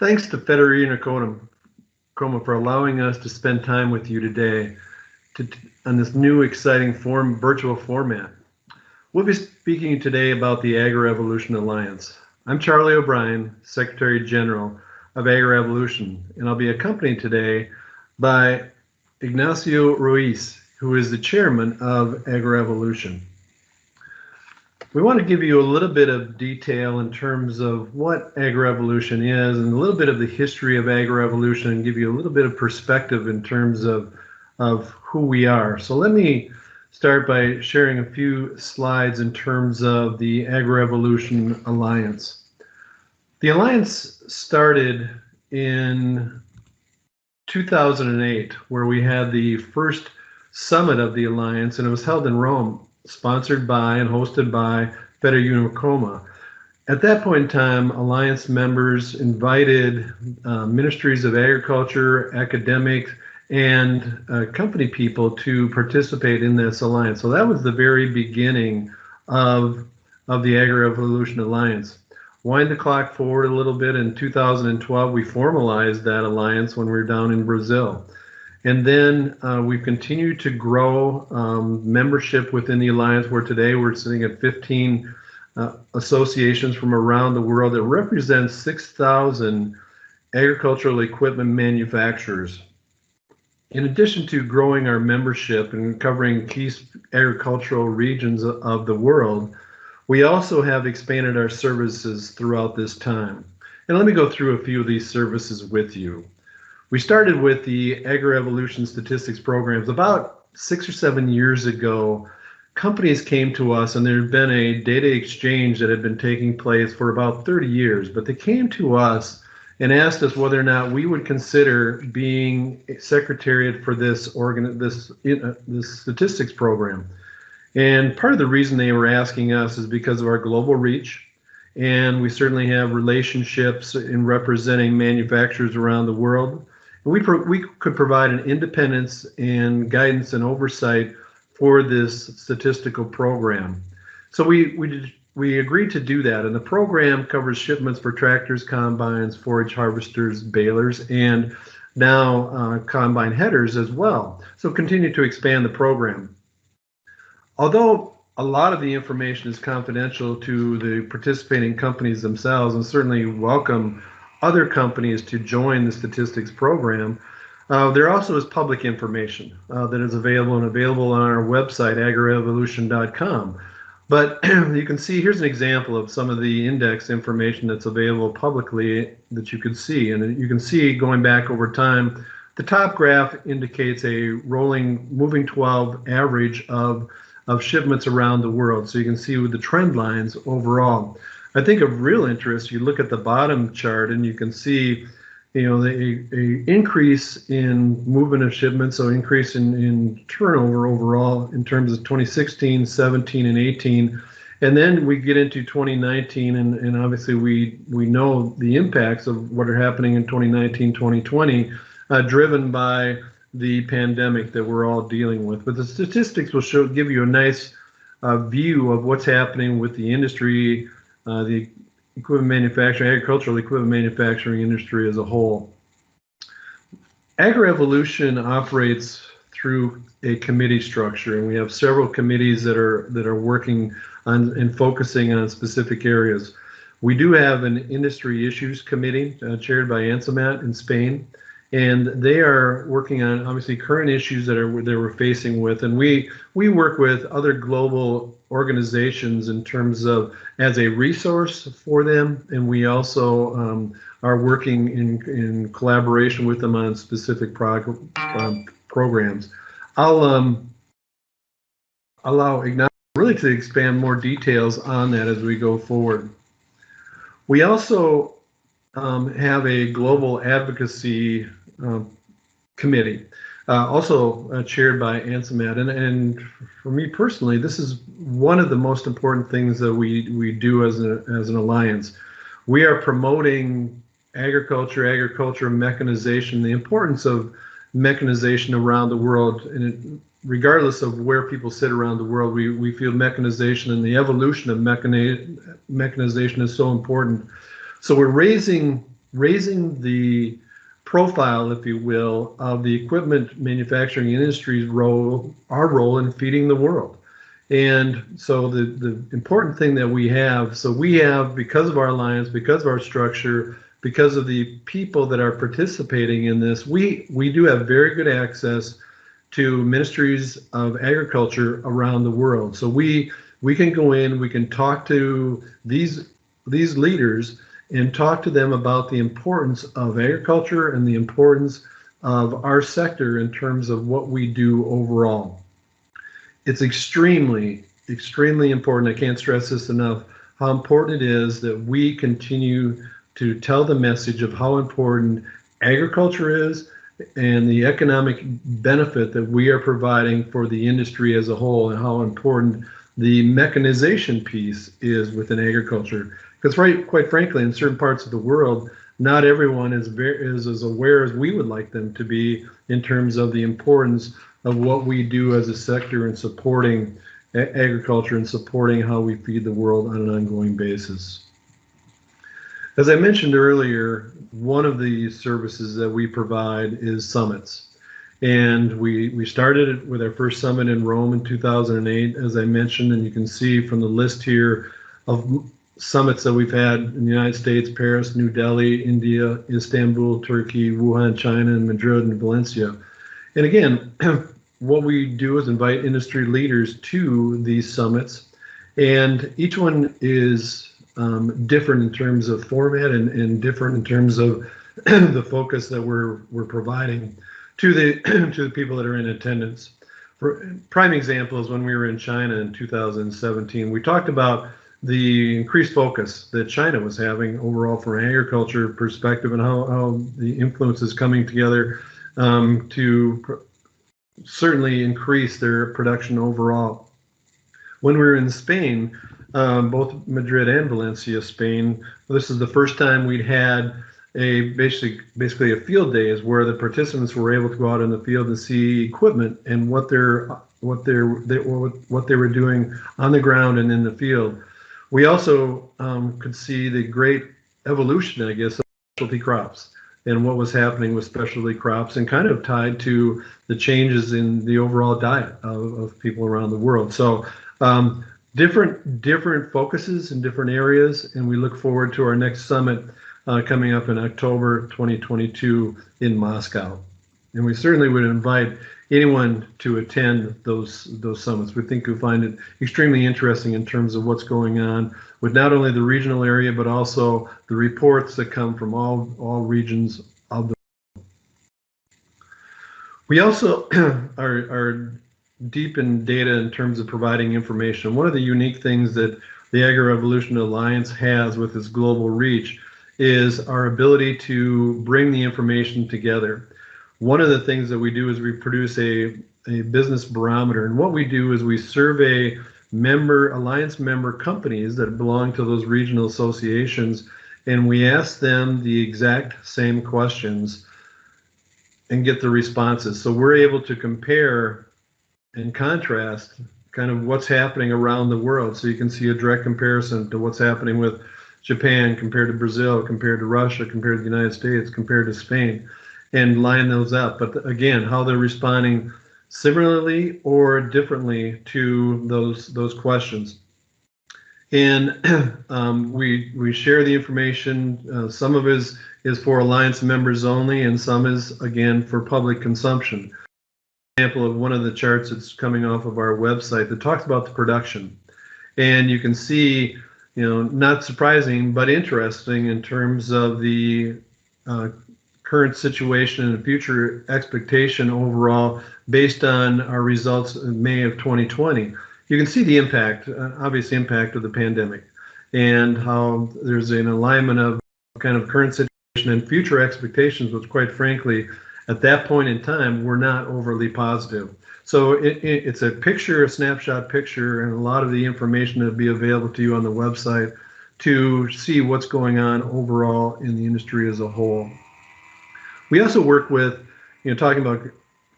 Thanks to Federico Coma for allowing us to spend time with you today on this new exciting virtual format. We'll be speaking today about the Agrievolution Alliance. I'm Charlie O'Brien, Secretary General of Agrievolution, and I'll be accompanied today by Ignacio Ruiz, who is the chairman of Agrievolution. We want to give you a little bit of detail in terms of what Agrievolution is and a little bit of the history of Agrievolution and give you a little bit of perspective in terms of who we are. So let me start by sharing a few slides in terms of the Agrievolution Alliance. The Alliance started in 2008, where we had the first summit of the Alliance, and it was held in Rome, sponsored by and hosted by Federico Coma. At that point in time, Alliance members invited ministries of agriculture, academics, and company people to participate in this alliance. So that was the very beginning of the Agrievolution Alliance. Wind the clock forward a little bit. In 2012, we formalized that alliance when we were down in Brazil. And then we've continued to grow membership within the Alliance, where today we're sitting at 15 associations from around the world that represent 6,000 agricultural equipment manufacturers. In addition to growing our membership and covering key agricultural regions of the world, we also have expanded our services throughout this time. And let me go through a few of these services with you. We started with the Agrievolution statistics programs. About 6 or 7 years ago, companies came to us, and there had been a data exchange that had been taking place for about 30 years, but they came to us and asked us whether or not we would consider being a secretariat for this statistics program. And part of the reason they were asking us is because of our global reach, and we certainly have relationships in representing manufacturers around the world. We could provide an independence and guidance and oversight for this statistical program. So we agreed to do that, and the program covers shipments for tractors, combines, forage harvesters, balers, and now combine headers as well. So continue to expand the program. Although a lot of the information is confidential to the participating companies themselves, and certainly welcome other companies to join the statistics program, there also is public information that is available on our website, agrievolution.com. But you can see, here's an example of some of the index information that's available publicly that you can see. And you can see, going back over time, the top graph indicates a rolling moving 12 average of shipments around the world. So you can see with the trend lines overall. I think of real interest, you look at the bottom chart and you can see, the increase in movement of shipments, so increase in turnover overall in terms of 2016, 17, and 18. And then we get into 2019, and obviously we know the impacts of what are happening in 2019, 2020, driven by the pandemic that we're all dealing with. But the statistics will give you a nice view of what's happening with the industry, the equipment manufacturing, agricultural equipment manufacturing industry as a whole. Agrievolution operates through a committee structure, and we have several committees that are working on and focusing on specific areas. We do have an industry issues committee chaired by Ansemat in Spain, and they are working on obviously current issues that we're facing with, and we work with other global organizations in terms of as a resource for them, and we also are working in collaboration with them on specific programs. I'll allow Ignacio really to expand more details on that as we go forward. We also have a global advocacy committee, also chaired by Ansemat. And for me personally, this is one of the most important things that we do as an alliance. We are promoting agriculture mechanization, the importance of mechanization around the world, and regardless of where people sit around the world, we feel mechanization and the evolution of mechanization is so important. So we're raising raising the profile, if you will, of the equipment manufacturing industry's role, our role in feeding the world. And so the important thing that we have, so we have, because of our alliance, because of our structure, because of the people that are participating in this, we do have very good access to ministries of agriculture around the world. So we can go in, we can talk to these leaders and talk to them about the importance of agriculture and the importance of our sector in terms of what we do overall. It's extremely, extremely important. I can't stress this enough, how important it is that we continue to tell the message of how important agriculture is and the economic benefit that we are providing for the industry as a whole, and how important the mechanization piece is within agriculture. Because quite frankly, in certain parts of the world, not everyone is as aware as we would like them to be in terms of the importance of what we do as a sector in supporting agriculture and supporting how we feed the world on an ongoing basis. As I mentioned earlier, one of the services that we provide is summits. And we started it with our first summit in Rome in 2008, as I mentioned, and you can see from the list here of summits that we've had in the United States: Paris, New Delhi, India, Istanbul, Turkey, Wuhan, China, and Madrid and Valencia. And again, what we do is invite industry leaders to these summits, and each one is different in terms of format and different in terms of the focus that we're providing to the people that are in attendance. For prime example is when we were in China in 2017, we talked about the increased focus that China was having overall from an agriculture perspective, and how the influence is coming together to certainly increase their production overall. When we were in Spain, both Madrid and Valencia, Spain, this is the first time we'd had basically a field day, is where the participants were able to go out in the field and see equipment and what they were doing on the ground and in the field. We also could see the great evolution, I guess, of specialty crops and what was happening with specialty crops, and kind of tied to the changes in the overall diet of people around the world. So different focuses in different areas, and we look forward to our next summit coming up in October 2022 in Moscow. And we certainly would invite anyone to attend those summits. We think you'll find it extremely interesting in terms of what's going on with not only the regional area, but also the reports that come from all regions of the world. We also are deep in data in terms of providing information. One of the unique things that the Agrievolution Alliance has with its global reach is our ability to bring the information together. One of the things that we do is we produce a business barometer, and what we do is we survey alliance member companies that belong to those regional associations, and we ask them the exact same questions and get the responses. So we're able to compare and contrast kind of what's happening around the world, so you can see a direct comparison to what's happening with Japan compared to Brazil, compared to Russia, compared to the United States, compared to Spain, and line those up. But again, how they're responding similarly or differently to those questions. And we share the information. Some of it is for Alliance members only, and some is, again, for public consumption. Example of one of the charts that's coming off of our website that talks about the production. And you can see, not surprising, but interesting in terms of the current situation and future expectation overall based on our results in May of 2020. You can see the impact, obvious impact of the pandemic, and how there's an alignment of kind of current situation and future expectations, which quite frankly, at that point in time, were not overly positive. So it's a snapshot picture, and a lot of the information will be available to you on the website to see what's going on overall in the industry as a whole. We also work with, talking about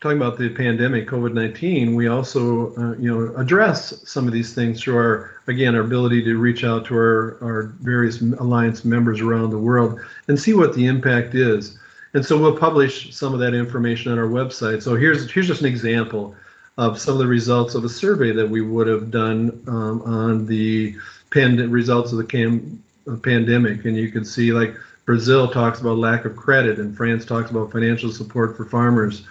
talking about the pandemic, COVID-19, we also, address some of these things through our ability to reach out to our various alliance members around the world and see what the impact is. And so we'll publish some of that information on our website. So here's just an example of some of the results of a survey that we would have done on the results of the pandemic. And you can see, like, Brazil talks about lack of credit, and France talks about financial support for farmers.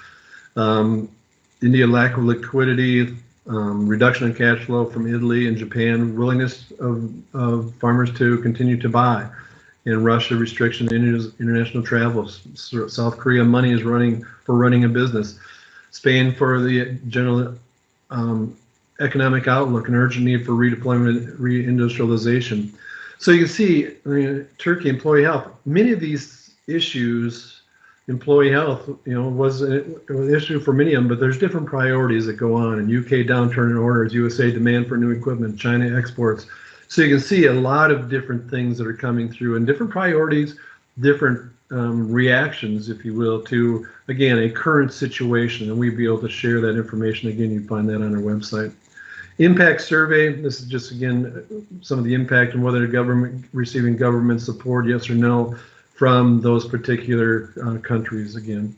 India, lack of liquidity, reduction in cash flow from Italy and Japan, willingness of farmers to continue to buy. In Russia, restriction in international travel. South Korea, money is running a business. Spain, for the general economic outlook and urgent need for redeployment, reindustrialization. So you can see, Turkey, employee health. Many of these issues, employee health, was an issue for many of them, but there's different priorities that go on. In UK, downturn in orders. USA, demand for new equipment. China, exports. So you can see a lot of different things that are coming through, and different priorities, different reactions, if you will, to, again, a current situation, and we'd be able to share that information. Again, you find that on our website. Impact survey, this is just, again, some of the impact and whether the government receiving government support, yes or no, from those particular countries, again.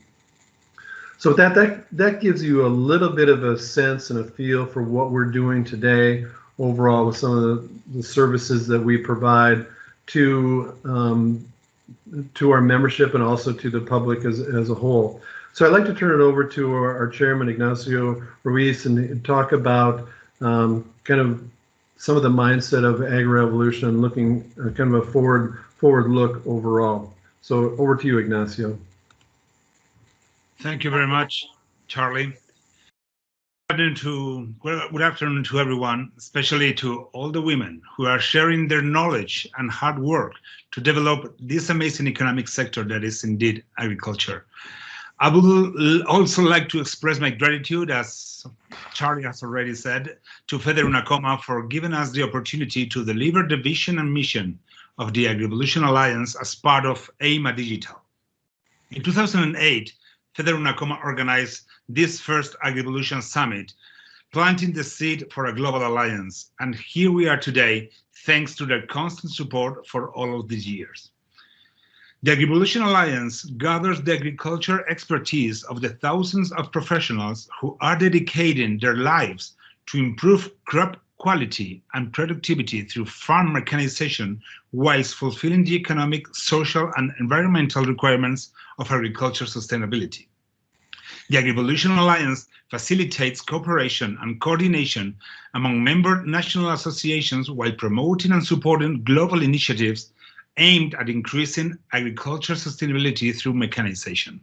So that gives you a little bit of a sense and a feel for what we're doing today overall with some of the services that we provide to our membership and also to the public as a whole. So I'd like to turn it over to our chairman, Ignacio Ruiz, and talk about kind of some of the mindset of Agrievolution and looking kind of a forward look overall. So over to you, Ignacio. Thank you very much, Charlie. Good afternoon to everyone, especially to all the women who are sharing their knowledge and hard work to develop this amazing economic sector that is indeed agriculture. I would also like to express my gratitude, as Charlie has already said, to Federal Unacoma for giving us the opportunity to deliver the vision and mission of the Agrievolution Alliance as part of AIMA Digital. In 2008, Federal Unacoma organized this first Agrievolution Summit, planting the seed for a global alliance. And here we are today, thanks to their constant support for all of these years. The Agrievolution Alliance gathers the agriculture expertise of the thousands of professionals who are dedicating their lives to improve crop quality and productivity through farm mechanization, whilst fulfilling the economic, social, and environmental requirements of agriculture sustainability. The Agrievolution Alliance facilitates cooperation and coordination among member national associations while promoting and supporting global initiatives aimed at increasing agriculture sustainability through mechanization.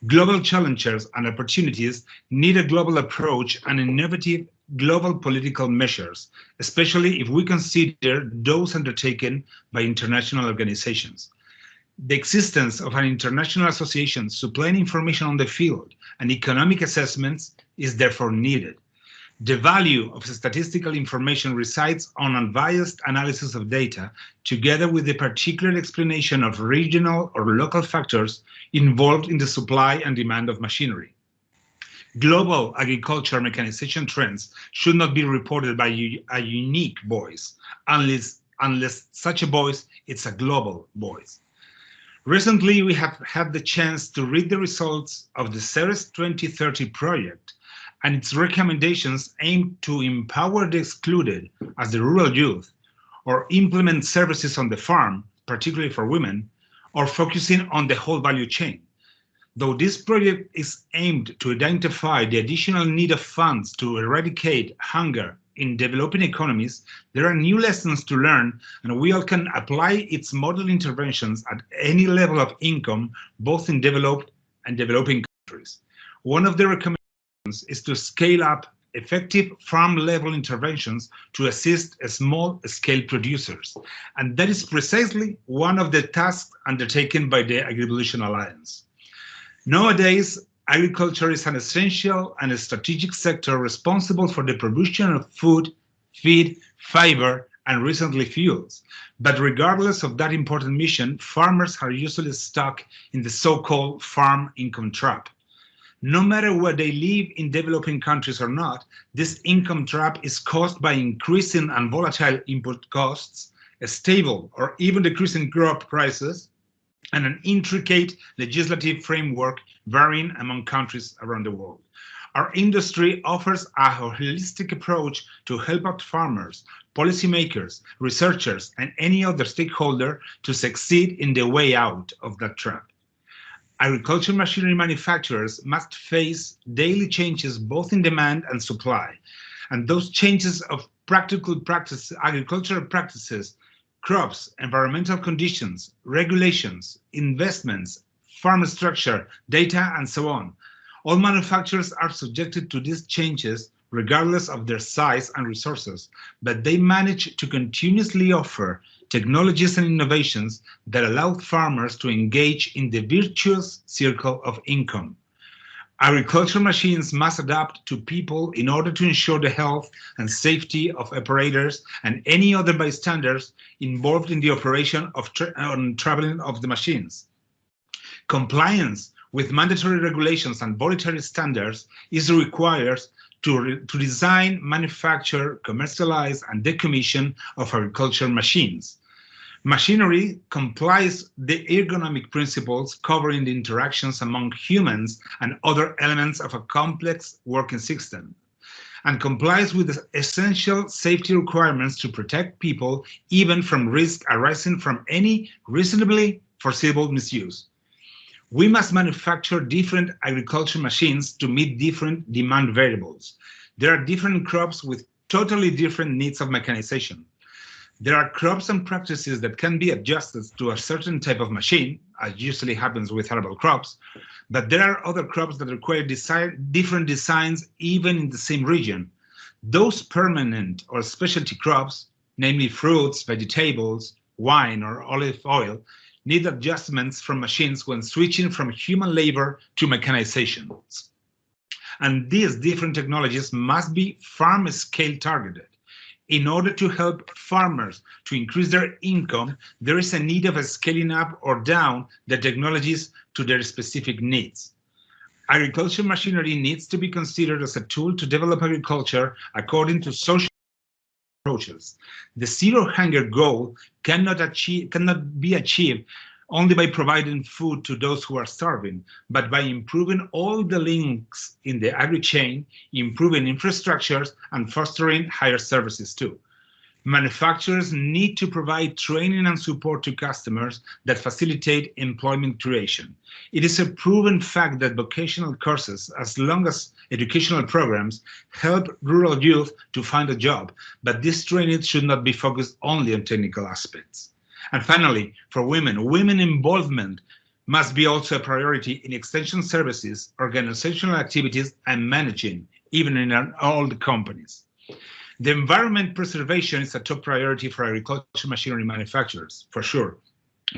Global challenges and opportunities need a global approach and innovative global political measures, especially if we consider those undertaken by international organizations. The existence of an international association supplying information on the field and economic assessments is therefore needed. The value of statistical information resides on unbiased analysis of data, together with the particular explanation of regional or local factors involved in the supply and demand of machinery. Global agriculture mechanization trends should not be reported by a unique voice, unless such a voice is a global voice. Recently, we have had the chance to read the results of the CERES 2030 project and its recommendations aim to empower the excluded as the rural youth, or implement services on the farm, particularly for women, or focusing on the whole value chain. Though this project is aimed to identify the additional need of funds to eradicate hunger in developing economies, there are new lessons to learn, and we all can apply its model interventions at any level of income, both in developed and developing countries. One of the recommendations is to scale up effective farm-level interventions to assist small-scale producers. And that is precisely one of the tasks undertaken by the Agrievolution Alliance. Nowadays, agriculture is an essential and a strategic sector responsible for the production of food, feed, fiber, and recently fuels. But regardless of that important mission, farmers are usually stuck in the so-called farm income trap. No matter where they live in developing countries or not, this income trap is caused by increasing and volatile input costs, stable or even decreasing crop prices, and an intricate legislative framework varying among countries around the world. Our industry offers a holistic approach to help out farmers, policymakers, researchers, and any other stakeholder to succeed in the way out of that trap. Agricultural machinery manufacturers must face daily changes both in demand and supply, and those changes of agricultural practices, crops, environmental conditions, regulations, investments, farm structure, data, and so on. All manufacturers are subjected to these changes regardless of their size and resources, but they manage to continuously offer technologies and innovations that allow farmers to engage in the virtuous circle of income. Agricultural machines must adapt to people in order to ensure the health and safety of operators and any other bystanders involved in the operation of traveling of the machines. Compliance with mandatory regulations and voluntary standards is required to design, manufacture, commercialize, and decommission of agricultural machines. Machinery complies the ergonomic principles covering the interactions among humans and other elements of a complex working system, and complies with the essential safety requirements to protect people even from risk arising from any reasonably foreseeable misuse. We must manufacture different agriculture machines to meet different demand variables. There are different crops with totally different needs of mechanization. There are crops and practices that can be adjusted to a certain type of machine, as usually happens with arable crops, but there are other crops that require different designs even in the same region. Those permanent or specialty crops, namely fruits, vegetables, wine, or olive oil, need adjustments from machines when switching from human labor to mechanization. And these different technologies must be farm scale targeted. In order to help farmers to increase their income, there is a need of scaling up or down the technologies to their specific needs. Agricultural machinery needs to be considered as a tool to develop agriculture according to social approaches. The zero hunger goal cannot be achieved only by providing food to those who are starving, but by improving all the links in the agri-chain, improving infrastructures, and fostering higher services too. Manufacturers need to provide training and support to customers that facilitate employment creation. It is a proven fact that vocational courses, as long as educational programs, help rural youth to find a job, but this training should not be focused only on technical aspects. And finally, for women, women involvement must be also a priority in extension services, organizational activities, and managing, even in all the companies. The environment preservation is a top priority for agricultural machinery manufacturers, for sure.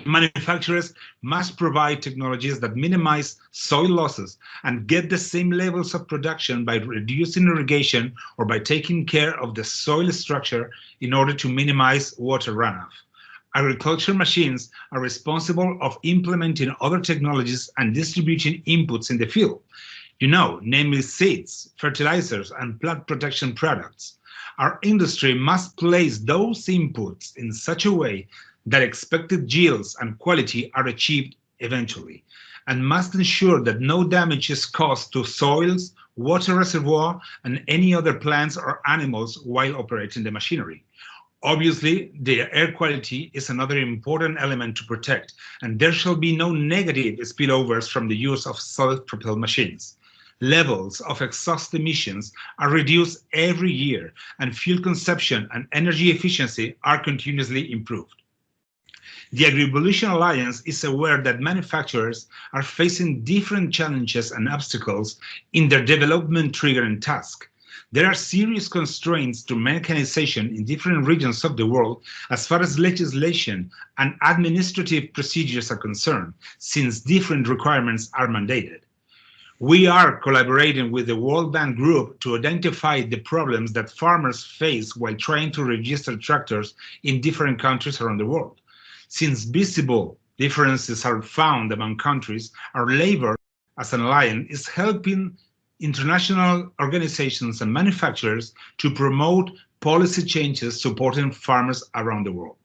Manufacturers must provide technologies that minimize soil losses and get the same levels of production by reducing irrigation or by taking care of the soil structure in order to minimize water runoff. Agricultural machines are responsible of implementing other technologies and distributing inputs in the field, namely seeds, fertilizers, and plant protection products. Our industry must place those inputs in such a way that expected yields and quality are achieved eventually, and must ensure that no damage is caused to soils, water reservoir, and any other plants or animals while operating the machinery. Obviously, the air quality is another important element to protect, and there shall be no negative spillovers from the use of self-propelled machines. Levels of exhaust emissions are reduced every year, and fuel consumption and energy efficiency are continuously improved. The Agrievolution Alliance is aware that manufacturers are facing different challenges and obstacles in their development triggering task. There are serious constraints to mechanization in different regions of the world as far as legislation and administrative procedures are concerned, since different requirements are mandated. We are collaborating with the World Bank Group to identify the problems that farmers face while trying to register tractors in different countries around the world. Since visible differences are found among countries, our labor as an alliance, is helping international organizations and manufacturers to promote policy changes supporting farmers around the world.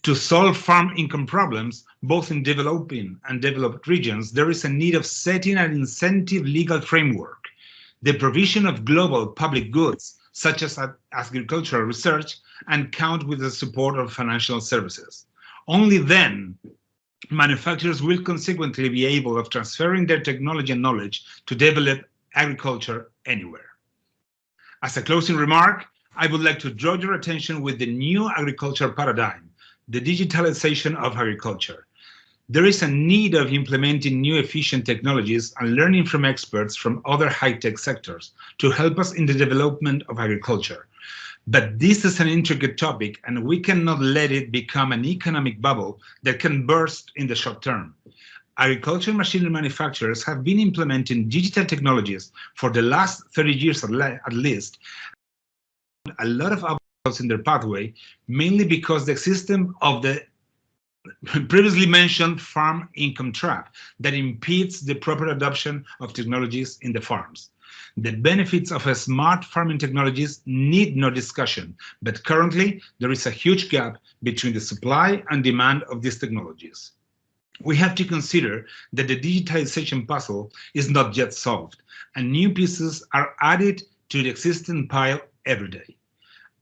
To solve farm income problems, both in developing and developed regions, there is a need of setting an incentive legal framework. The provision of global public goods, such as agricultural research, and count with the support of financial services. Only then manufacturers will consequently be able of transferring their technology and knowledge to develop agriculture anywhere. As a closing remark, I would like to draw your attention with the new agriculture paradigm, the digitalization of agriculture. There is a need of implementing new efficient technologies and learning from experts from other high-tech sectors to help us in the development of agriculture. But this is an intricate topic, and we cannot let it become an economic bubble that can burst in the short term. Agricultural machinery manufacturers have been implementing digital technologies for the last 30 years at least. A lot of obstacles in their pathway, mainly because the system of the previously mentioned farm income trap that impedes the proper adoption of technologies in the farms. The benefits of a smart farming technologies need no discussion, but currently there is a huge gap between the supply and demand of these technologies. We have to consider that the digitalization puzzle is not yet solved, and new pieces are added to the existing pile every day.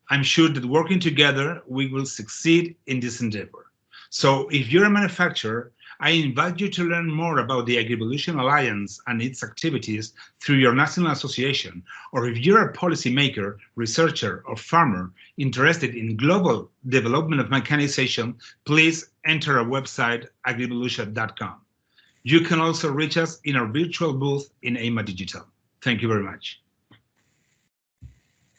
I'm sure that working together, we will succeed in this endeavor. So if you're a manufacturer, I invite you to learn more about the Agrievolution Alliance and its activities through your national association, or if you're a policymaker, researcher, or farmer interested in global development of mechanization, please enter our website, agrievolution.com. You can also reach us in our virtual booth in AIMA Digital. Thank you very much.